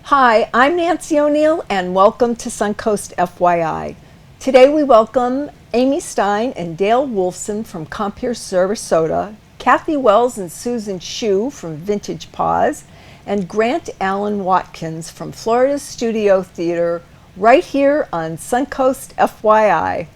Hi, I'm Nancy O'Neill and welcome to Suncoast FYI. Today we welcome Amy Stein and Dale Wolfson from Compeer, Sarasota, Kathy Wells and Susan Shue from Vintage Paws, and Grant Allen Watkins from Florida Studio Theater right here on Suncoast FYI.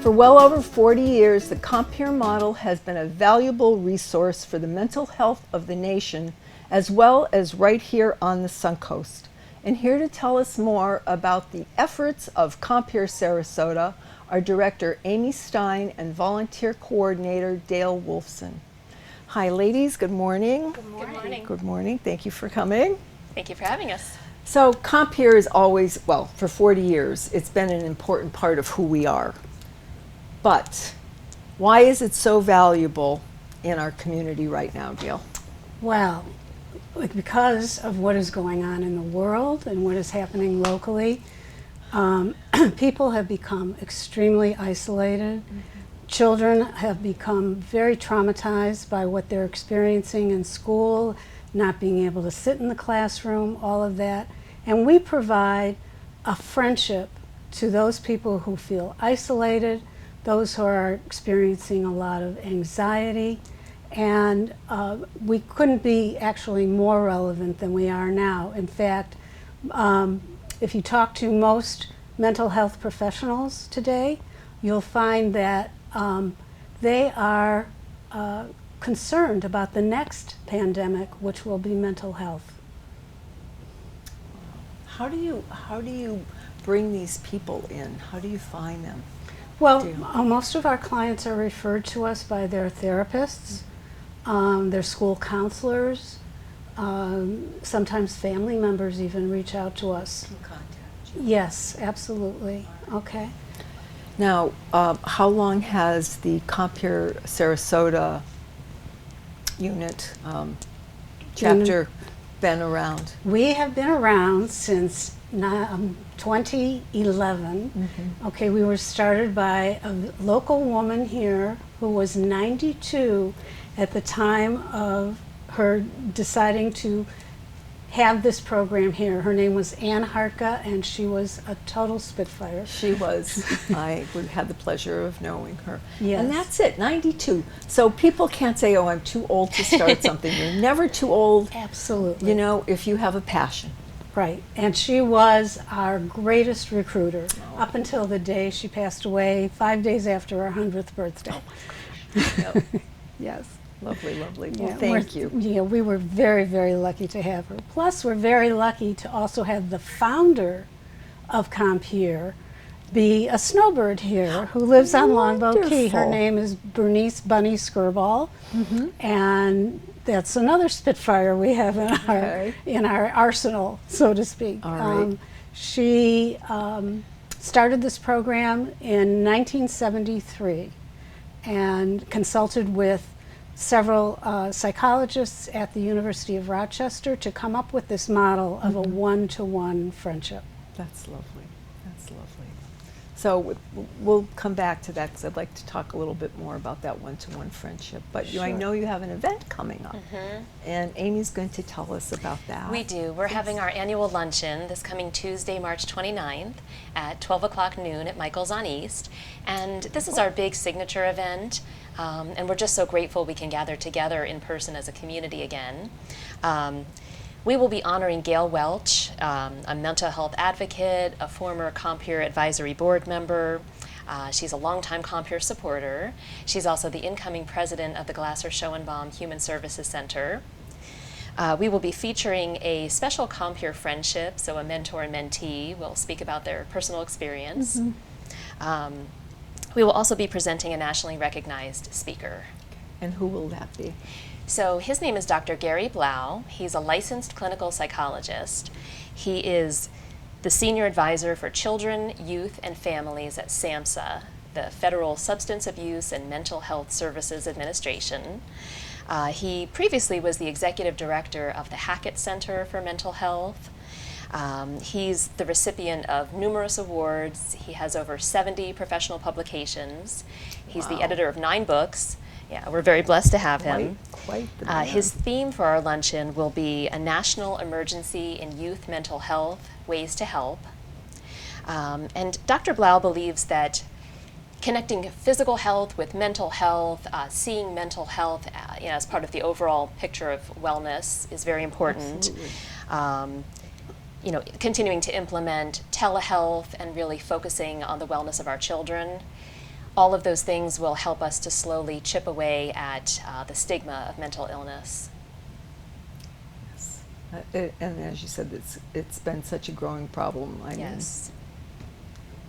For well over 40 years, the Compeer model has been a valuable resource for the mental health of the nation, as well as right here on the Suncoast. And here to tell us more about the efforts of Compeer Sarasota are Director Amy Stein and Volunteer Coordinator Dale Wolfson. Hi ladies, good morning. Good morning. Good morning, thank you for coming. Thank you for having us. So Compeer is always, well, for 40 years, it's been an important part of who we are. But why is it so valuable in our community right now, Dale? Well, because of what is going on in the world and what is happening locally, people have become extremely isolated. Mm-hmm. Children have become very traumatized by what they're experiencing in school, not being able to sit in the classroom, all of that. And we provide a friendship to those people who feel isolated, those who are experiencing a lot of anxiety, and we couldn't be actually more relevant than we are now. In fact, if you talk to most mental health professionals today, you'll find that they are concerned about the next pandemic, which will be mental health. How do you bring these people in? How do you find them? Well, most of our clients are referred to us by their therapists, their school counselors, sometimes family members even reach out to us. Contact you. Yes, absolutely. Okay. Now, how long has the Compeer Sarasota unit chapter been around? We have been around since 2011. Mm-hmm. Okay, we were started by a local woman here who was 92 at the time of her deciding to have this program here. Her name was Ann Hartka, and she was a total spitfire. She was. I would have the pleasure of knowing her. Yes. And that's it, 92. So people can't say, oh, I'm too old to start something. You're never too old. Absolutely. You know, if you have a passion. Right, and she was our greatest recruiter up until the day she passed away, 5 days after her 100th birthday. Oh my gosh. Yep. Yes. Lovely, lovely. Yeah, well, thank you. Yeah, we were very, very lucky to have her. Plus, we're very lucky to also have the founder of Compeer be a snowbird here who lives on Longboat Key. Her name is Bernice Bunny Skirball, mm-hmm. and that's another Spitfire we have in our arsenal, so to speak. All right. She started this program in 1973 and consulted with several psychologists at the University of Rochester to come up with this model of a one-to-one friendship. That's lovely. That's lovely. So we'll come back to that because I'd like to talk a little bit more about that one-to-one friendship. But Sure. I know you have an event coming up, Mm-hmm. and Amy's going to tell us about that. We do. We're having our annual luncheon this coming Tuesday, March 29th at 12 o'clock noon at Michael's on East. And this is our big signature event, and we're just so grateful we can gather together in person as a community again. We will be honoring Gail Welch, a mental health advocate, a former Compeer Advisory Board member. She's a longtime Compeer supporter. She's also the incoming president of the Glasser-Schoenbaum Human Services Center. We will be featuring a special Compeer friendship, so a mentor and mentee will speak about their personal experience. Mm-hmm. We will also be presenting a nationally recognized speaker. And who will that be? So his name is Dr. Gary Blau. He's a licensed clinical psychologist. He is the senior advisor for children, youth, and families at SAMHSA, the Federal Substance Abuse and Mental Health Services Administration. He previously was the executive director of the Hackett Center for Mental Health. He's the recipient of numerous awards. He has over 70 professional publications. He's the editor of 9 books. Yeah, we're very blessed to have him. Quite the man. His theme for our luncheon will be a national emergency in youth mental health, ways to help. And Dr. Blau believes that connecting physical health with mental health, seeing mental health as part of the overall picture of wellness is very important. Continuing to implement telehealth and really focusing on the wellness of our children. All of those things will help us to slowly chip away at the stigma of mental illness. Yes. And as you said, it's been such a growing problem. I mean,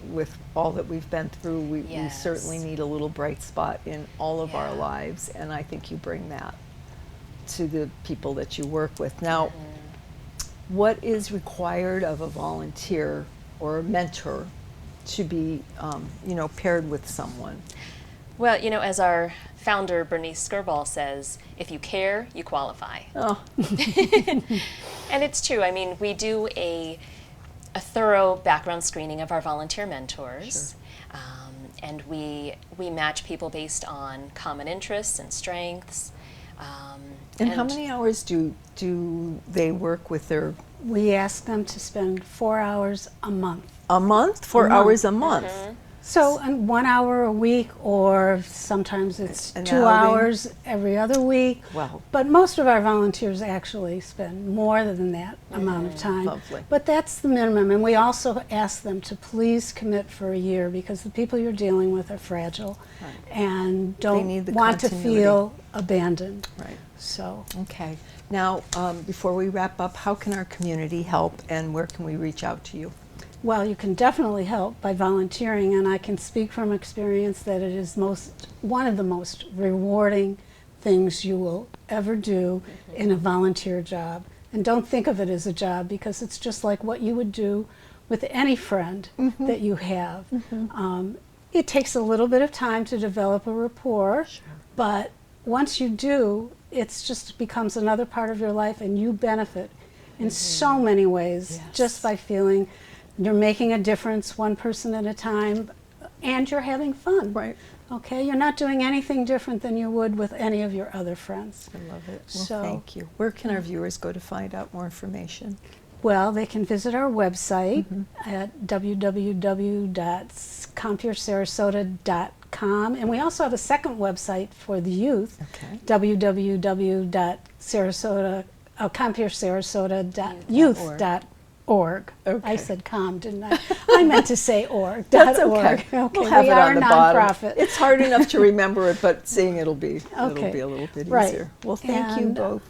with all that we've been through, we certainly need a little bright spot in all of our lives, and I think you bring that to the people that you work with. Now, what is required of a volunteer or a mentor to be, paired with someone? Well, as our founder, Bernice Skirball, says, if you care, you qualify. Oh. And it's true. I mean, we do a thorough background screening of our volunteer mentors. Sure. And we match people based on common interests and strengths. And how many hours do they work with their... We ask them to spend 4 hours a month. A month? 4 hours a month? So 1 hour a week, or sometimes it's An 2 outing. hours every other week. Wow. But most of our volunteers actually spend more than that amount of time. Lovely. But that's the minimum. And we also ask them to please commit for a year, because the people you're dealing with are fragile and don't need the want to continuity. feel abandoned. Right. So Okay. Now, before we wrap up, how can our community help, and where can we reach out to you? well, you can definitely help by volunteering, and I can speak from experience that it is one of the most rewarding things you will ever do in a volunteer job. And don't think of it as a job, because it's just like what you would do with any friend that you have. It takes a little bit of time to develop a rapport, but once you do, it just becomes another part of your life, and you benefit in so many ways just by feeling you're making a difference one person at a time, and you're having fun. Right. Okay, you're not doing anything different than you would with any of your other friends. I love it. Well, So, thank you. Where can our viewers go to find out more information? well, they can visit our website at www.compuresarasota.com, and we also have a second website for the youth, www.compuresarasota.youth.org. Okay. I said com, didn't I? I meant to say org. That's .org. okay. We'll have we it are on the a bottom. nonprofit. It's hard enough to remember it, but seeing it'll be a Okay. little bit Right. easier. Well, thank you And, both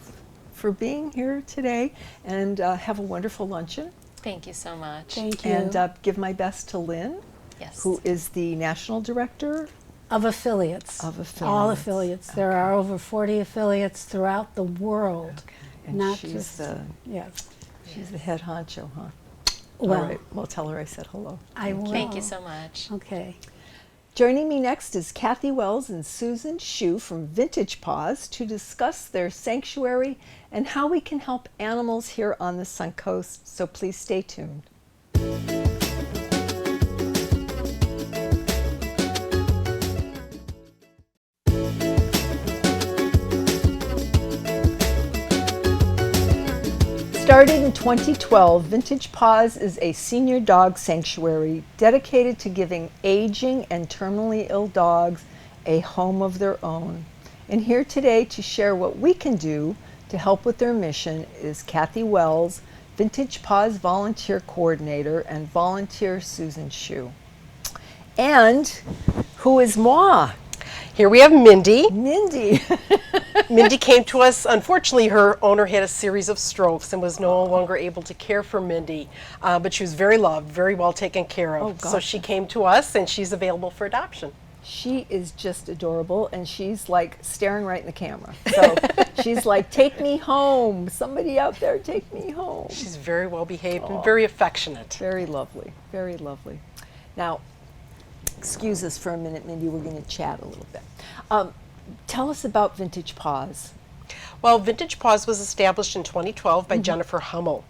for being here today, and have a wonderful luncheon. Thank you so much. Thank you. And give my best to Lynn, Yes. who is the National Director Of affiliates. of Affiliates. All affiliates. There are over 40 affiliates throughout the world. And Not she's just, she's the head honcho, huh? Well, All right. Well, tell her I said hello. I will. Thank you so much. Okay. Joining me next is Kathy Wells and Susan Shue from Vintage Paws to discuss their sanctuary and how we can help animals here on the Suncoast, so please stay tuned. Started in 2012, Vintage Paws is a senior dog sanctuary dedicated to giving aging and terminally ill dogs a home of their own. And here today to share what we can do to help with their mission is Kathy Wells, Vintage Paws volunteer coordinator, and volunteer Susan Shue. And who is moi? Here we have Mindy. Mindy. Mindy came to us. Unfortunately, her owner had a series of strokes and was no longer able to care for Mindy. But she was very loved, very well taken care of. Oh, so gosh. she came to us, and she's available for adoption. She is just adorable, and she's like staring right in the camera. So she's like, take me home. Somebody out there, take me home. She's very well behaved and very affectionate. Very lovely, very lovely. Now, excuse us for a minute, Mindy. We're going to chat a little bit. Tell us about Vintage Paws. Well, Vintage Paws was established in 2012 by Jennifer Hummel.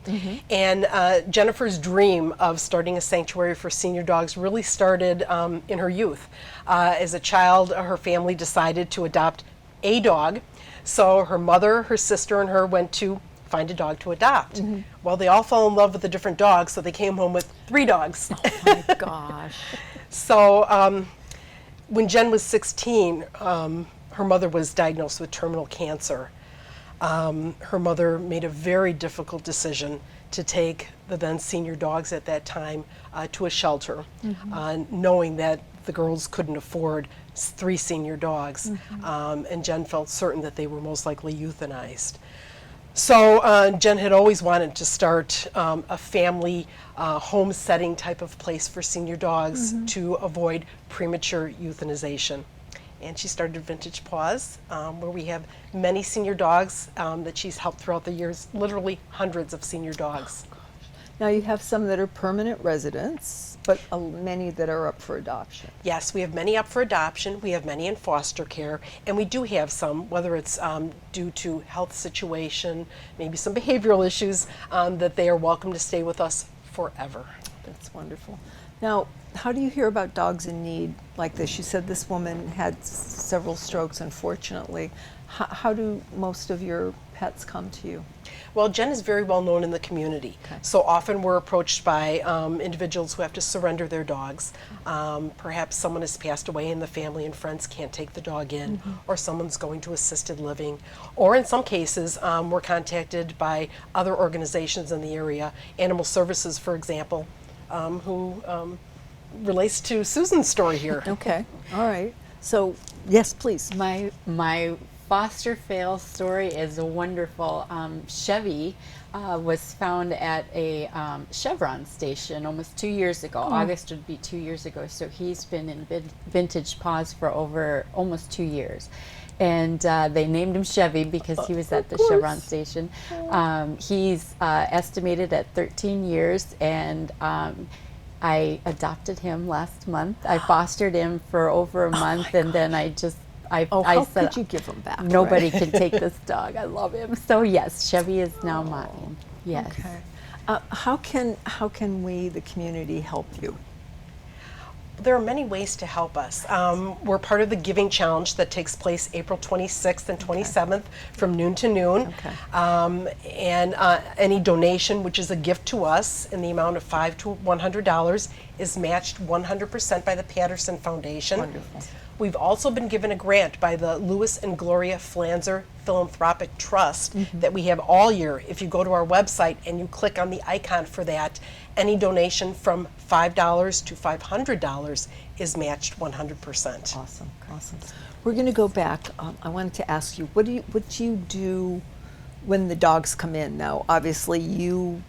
And Jennifer's dream of starting a sanctuary for senior dogs really started in her youth. As a child, her family decided to adopt a dog. So her mother, her sister, and her went to find a dog to adopt. Well, they all fell in love with the different dogs, so they came home with 3 dogs. Oh my gosh. So when Jen was 16, her mother was diagnosed with terminal cancer. Her mother made a very difficult decision to take the then senior dogs at that time to a shelter, knowing that the girls couldn't afford 3 senior dogs, and Jen felt certain that they were most likely euthanized. So Jen had always wanted to start a family home setting type of place for senior dogs to avoid premature euthanization. And she started Vintage Paws, where we have many senior dogs that she's helped throughout the years, literally hundreds of senior dogs. Now you have some that are permanent residents, but many that are up for adoption. Yes, we have many up for adoption, we have many in foster care, and we do have some, whether it's due to health situation, maybe some behavioral issues, that they are welcome to stay with us forever. That's wonderful. Now, how do you hear about dogs in need like this? You said this woman had several strokes, unfortunately. How do most of your pets come to you? Well, Jen is very well known in the community. Okay. So often we're approached by individuals who have to surrender their dogs. Perhaps someone has passed away and the family and friends can't take the dog in, or someone's going to assisted living. Or in some cases, we're contacted by other organizations in the area, Animal Services, for example, who relates to Susan's story here. Okay, all right. So, yes, please. My foster fail story is wonderful. Chevy was found at a Chevron station almost 2 years ago. August would be 2 years ago. So he's been in Vintage Paws for over almost 2 years. And they named him Chevy because he was at the Chevron station. He's estimated at 13 years, and I adopted him last month. I fostered him for over a month, and then I How said, could you give them back? nobody right? can take this dog. I love him. So yes, Chevy is now mine. Yes. Okay. How can we, the community, help you? There are many ways to help us. We're part of the Giving Challenge that takes place April 26th and 27th from noon to noon. Okay. And any donation, which is a gift to us in the amount of $5 to $100, is matched 100% by the Patterson Foundation. Wonderful. We've also been given a grant by the Louis and Gloria Flanzer Philanthropic Trust that we have all year. If you go to our website and you click on the icon for that, any donation from $5 to $500 is matched 100%. Awesome, awesome. We're going to go back. I wanted to ask you, what do you do when the dogs come in? Now, obviously, you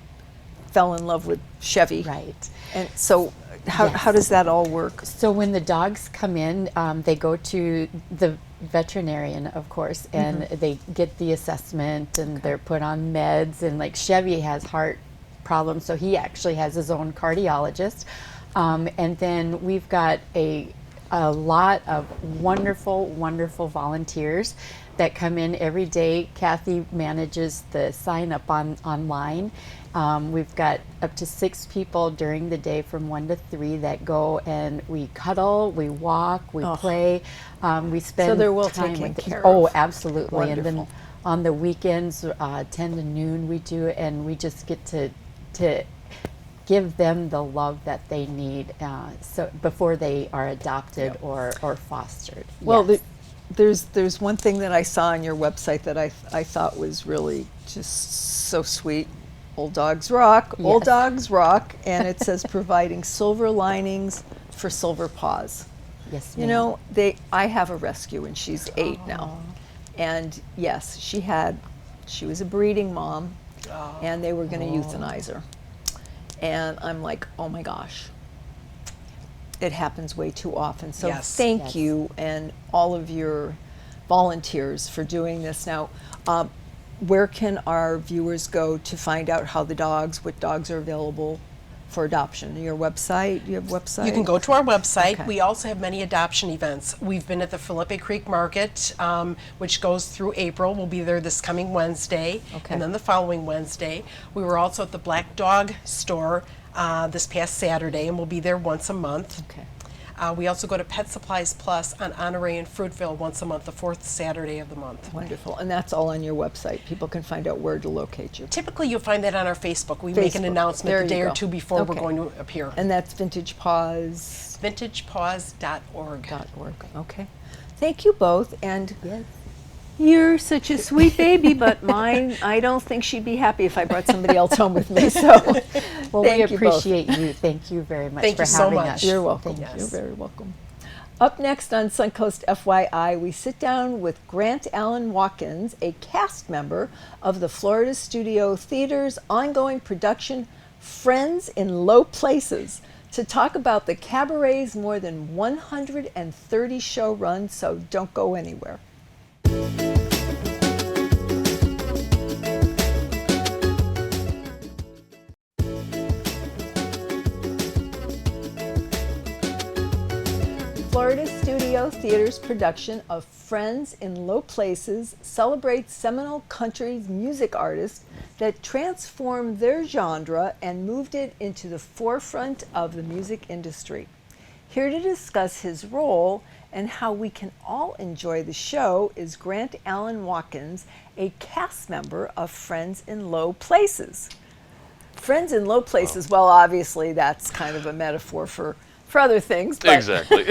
fell in love with Chevy, Right. and so how does that all work? So when the dogs come in, they go to the veterinarian, of course, and they get the assessment, and they're put on meds. And like Chevy has heart problems, so he actually has his own cardiologist. And then we've got a lot of wonderful, wonderful volunteers that come in every day. Kathy manages the sign up online. We've got up to 6 people during the day from 1 to 3 that go, and we cuddle, we walk, we play, we spend So they're well time taken with them. care Oh, of. absolutely. And then Wonderful. on the weekends, 10 to noon, we do it, and we just get to give them the love that they need so before they are adopted or fostered. Well, Yes. there's one thing that I saw on your website that I thought was really just so sweet. Old Dogs Rock, Old Yes. Dogs Rock, and it says providing silver linings for silver paws. Yes, You ma'am. know, I have a rescue and she's 8 now. And yes, she was a breeding mom and they were going to euthanize her. And I'm like, oh my gosh. It happens way too often. So Yes. thank Yes. you and all of your volunteers for doing this. Now, where can our viewers go to find out how what dogs are available for adoption? Your website? You have a website? You can go to our website. Okay. We also have many adoption events. We've been at the Philippi Creek Market, which goes through April. We'll be there this coming Wednesday, Okay. and then the following Wednesday. We were also at the Black Dog store this past Saturday, and we'll be there once a month. Okay. We also go to Pet Supplies Plus on Honore in Fruitville once a month, the fourth Saturday of the month. Wonderful. And that's all on your website. People can find out where to locate you. Typically, you'll find that on our Facebook. We make an Facebook. announcement There the day you or go. two before we're Okay. going to appear. And that's Vintage Paws. VintagePaws.org. .org. Okay. Thank you both. And Yes. you're such a sweet baby, but mine, I don't think she'd be happy if I brought somebody else home with me. So, Well, thank we you both. appreciate you. Thank you very much Thank for you so having much. us. You're welcome. Yes. You're very welcome. Up next on Suncoast FYI, we sit down with Grant Allen Watkins, a cast member of the Florida Studio Theater's ongoing production Friends in Low Places, to talk about the cabaret's more than 130 show run, so don't go anywhere. Florida Studio Theater's production of Friends in Low Places celebrates seminal country music artists that transformed their genre and moved it into the forefront of the music industry. Here to discuss his role and how we can all enjoy the show is Grant Allen Watkins, a cast member of Friends in Low Places. Friends in Low Places, well, obviously that's kind of a metaphor for other things. But Exactly.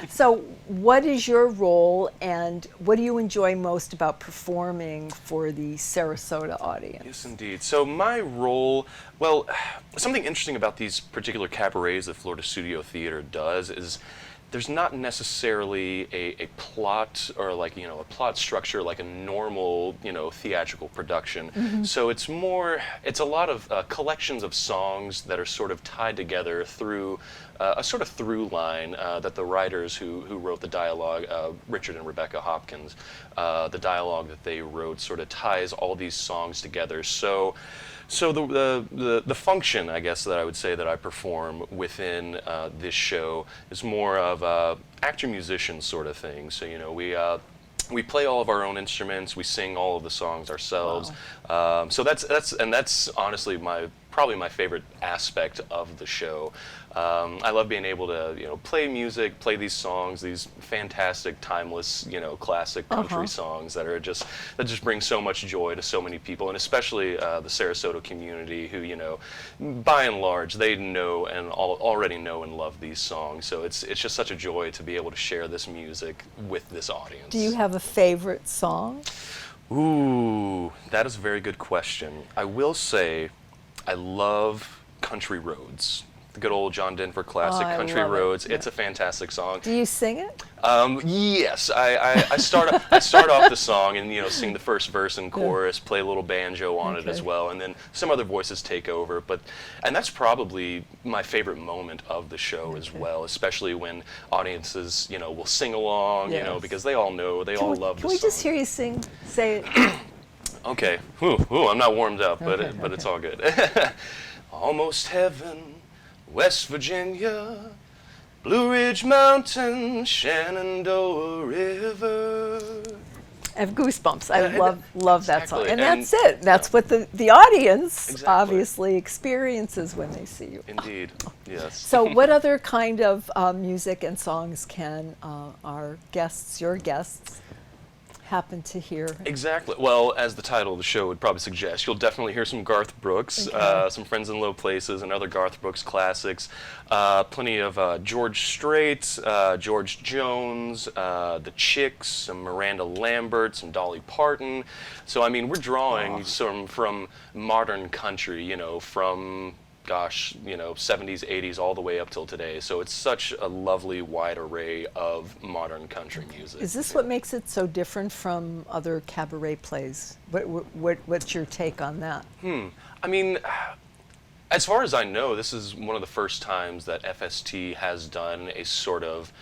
so what is your role and what do you enjoy most about performing for the Sarasota audience? Yes, indeed. So my role, well, something interesting about these particular cabarets that Florida Studio Theater does is there's not necessarily a plot or a plot structure like a normal, theatrical production. So it's a lot of collections of songs that are sort of tied together through a sort of through line that the writers who wrote the dialogue, Richard and Rebecca Hopkins, the dialogue that they wrote sort of ties all these songs together. So the function, I guess, that I would say that I perform within this show is more of actor-musician sort of thing. So we play all of our own instruments, we sing all of the songs ourselves. Wow. So that's honestly probably my favorite aspect of the show. I love being able to play music, play these songs, these fantastic, timeless, classic country songs that just bring so much joy to so many people, and especially the Sarasota community, who by and large they know and already know and love these songs. So it's just such a joy to be able to share this music with this audience. Do you have a favorite song? Ooh, that is a very good question. I will say I love Country Roads. The good old John Denver classic, I Country love it. Roads. It's a fantastic song. Do you sing it? Yes, I start off the song and sing the first verse and chorus, play a little banjo on it as Okay. well, and then some other voices take over. And that's probably my favorite moment of the show as well, especially when audiences will sing along, Yes. because they all know, they all love Can the we just song. hear you sing? Say it. Okay. Ooh, I'm not warmed up, but Okay, it's all good. Almost heaven, West Virginia, Blue Ridge Mountain, Shenandoah River. I have goosebumps. I Yeah, love that song. exactly. And And- that's it. That's what the audience Exactly. obviously experiences when they see you. Indeed, yes. So what other kind of music and songs can your guests, happen to hear? Exactly. Well, as the title of the show would probably suggest, you'll definitely hear some Garth Brooks, Okay. some Friends in Low Places, and other Garth Brooks classics. Plenty of George Strait, George Jones, the Chicks, some Miranda Lambert, some Dolly Parton. So I mean, we're drawing from modern country, from 70s, 80s, all the way up till today. So it's such a lovely wide array of modern country music. Is this what makes it so different from other cabaret plays? What's your take on that? I mean, as far as I know, this is one of the first times that FST has done a sort of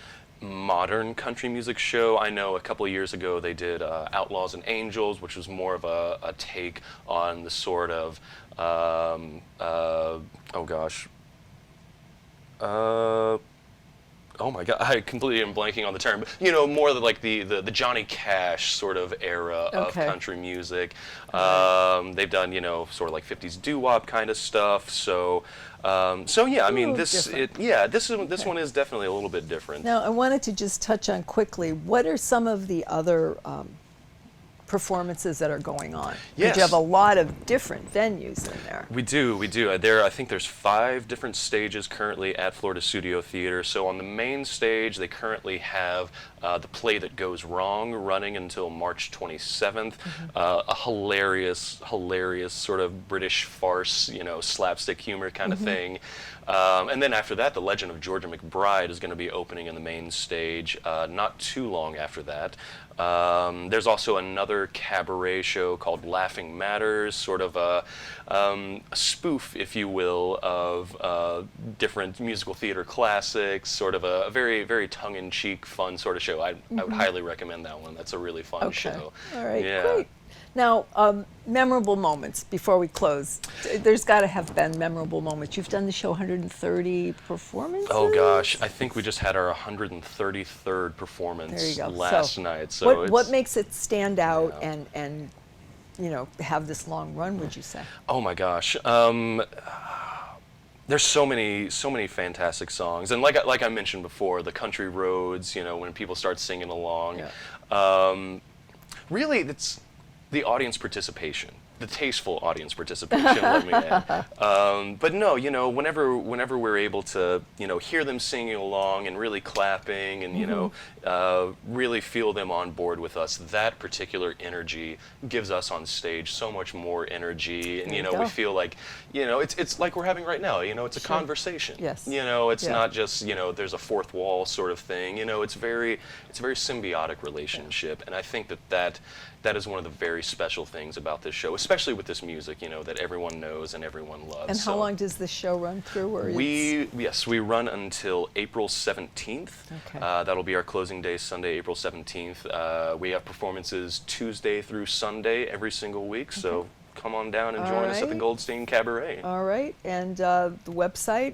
modern country music show. I know a couple of years ago they did Outlaws and Angels, which was more of a take on the sort of, oh gosh, oh my God, I completely am blanking on the term. But, you know, more like the Johnny Cash sort of era of Okay. country music. They've done, you know, sort of like 50s doo-wop kind of stuff. So, so yeah, I mean, this one is definitely a little bit different. Now, I wanted to just touch on quickly, what are some of the other performances that are going on? 'Cause Yes. you have a lot of different venues in there. We do, we do. I think there's 5 different stages currently at Florida Studio Theater. So on the main stage, they currently have The Play That Goes Wrong running until March 27th. A hilarious sort of British farce, you know, slapstick humor kind of thing. And then after that, The Legend of Georgia McBride is going to be opening in the main stage not too long after that. There's also another cabaret show called Laughing Matters, sort of a spoof, if you will, of different musical theater classics, sort of a very, very tongue-in-cheek, fun sort of show. I would highly recommend that one. That's a really fun show. All right, Yeah. great. Now, memorable moments before we close. There's got to have been memorable moments. You've done the show 130 performances? Oh gosh, I think we just had our 133rd performance There you go. last night. So what it's, makes it stand out Yeah. and you know, have this long run, would you say? oh my gosh. There's so many fantastic songs, and like I mentioned before, the country roads. You know, when people start singing along, really, it's the audience participation, the tasteful audience participation. Let me add. But no, you know, whenever we're able to, you know, hear them singing along and really clapping, and you know, really feel them on board with us, that particular energy gives us on stage so much more energy, and There you you know, we go. feel like, you know, it's like we're having right now. You know, it's a conversation. Yes. You know, it's Yeah. not just, you know, there's a fourth wall sort of thing. You know, it's a very symbiotic relationship, and I think that is one of the very special things about this show, especially with this music, you know, that everyone knows and everyone loves. And how long does this show run through? Or We run until April 17th. Okay. That'll be our closing day, Sunday, April 17th. We have performances Tuesday through Sunday every single week, so come on down and join us at the Alright. Goldstein Cabaret. All right, and the website?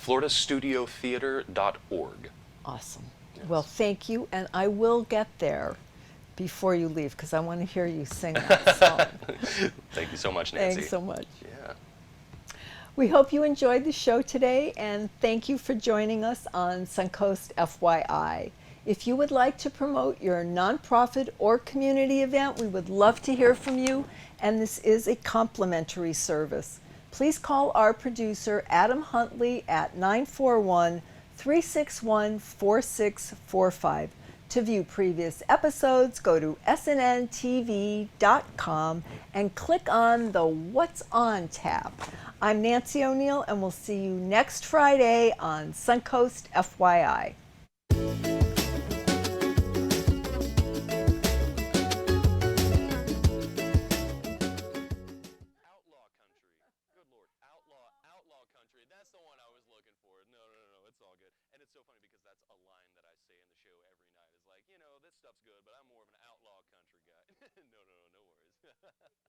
FloridaStudioTheater.org. Awesome. Well, thank you, and I will get there before you leave because I want to hear you sing that song. Thank you so much, Nancy. Thanks so much. Yeah. We hope you enjoyed the show today, and thank you for joining us on Suncoast FYI. If you would like to promote your nonprofit or community event, we would love to hear from you, and this is a complimentary service. Please call our producer, Adam Huntley, at 941-361-4645. To view previous episodes, go to snntv.com and click on the What's On tab. I'm Nancy O'Neill, and we'll see you next Friday on Suncoast FYI. Outlaw country. Good Lord. Outlaw country. That's the one I was looking for. No. It's all good. And it's so funny because that's a line that I say in the show every night. Is like, you know, this stuff's good, but I'm more of an outlaw country guy. No worries.